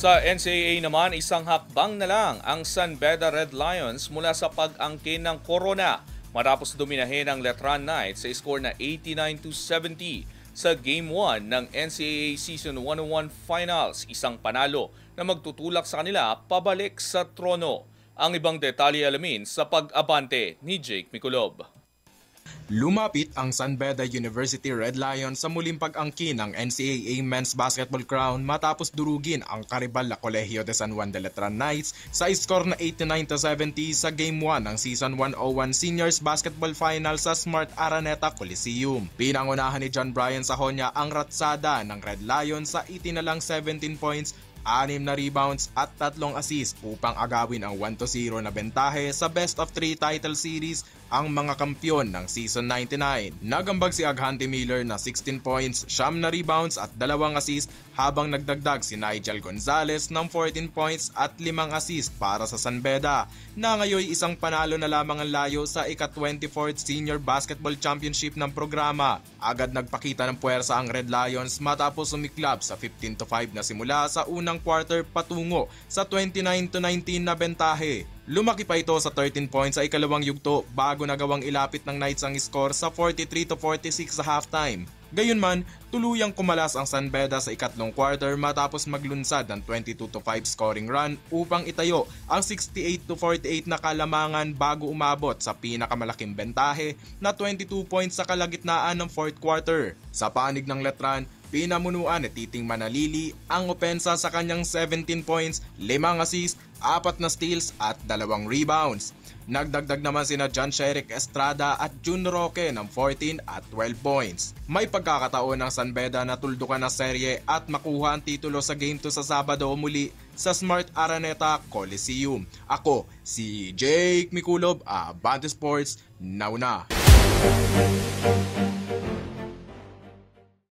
Sa NCAA naman, isang hakbang na lang ang San Beda Red Lions mula sa pag-angkin ng Corona matapos dominahin ang Letran Knights sa score na 89-70 sa Game 1 ng NCAA Season 101 Finals, isang panalo na magtutulak sa kanila pabalik sa trono. Ang ibang detalye alamin sa pag-abante ni Jake Miculob. Lumapit ang San Beda University Red Lions sa muling pag-angkin ng NCAA Men's Basketball Crown matapos durugin ang karibal na Colegio de San Juan de Letran Knights sa score na 89-70 sa Game 1 ng Season 101 Seniors Basketball Final sa Smart Araneta Coliseum. Pinangunahan ni John Brian Sajonia ang ratsada ng Red Lions sa itinalang 17 points, 6 na rebounds at 3 assists upang agawin ang 1-0 na bentahe sa best of 3 title series ang mga kampyon ng Season 99. Nagambag si Aghante Miller na 16 points, 9 na rebounds at 2 assists habang nagdagdag si Nigel Gonzalez ng 14 points at 5 assists para sa San Beda na ngayon isang panalo na lamang ang layo sa ika-24th Senior Basketball Championship ng programa. Agad nagpakita ng puwersa ang Red Lions matapos sumiklab sa 15-5 na simula sa unang quarter patungo sa 29-19 na bentahe. Lumaki pa ito sa 13 points sa ikalawang yugto bago nagawang ilapit ng Knights ang score sa 43-46 sa halftime. Gayunman, tuluyang kumalas ang San Beda sa ikatlong quarter matapos maglunsad ng 22-5 scoring run upang itayo ang 68-48 na kalamangan bago umabot sa pinakamalaking bentahe na 22 points sa kalagitnaan ng fourth quarter. Sa panig ng Letran, pinamunuan ni Titing Manalili ang opensa sa kanyang 17 points, 5 assists, 4 na steals at 2 rebounds. Nagdagdag naman sina John Sherick Estrada at June Roque ng 14 at 12 points. May pagkakataon ng San Beda na tuldukan ng serye at makuha ang titulo sa Game 2 sa Sabado muli sa Smart Araneta Coliseum. Ako, si Jake Miculob, Abante Sports, nauna.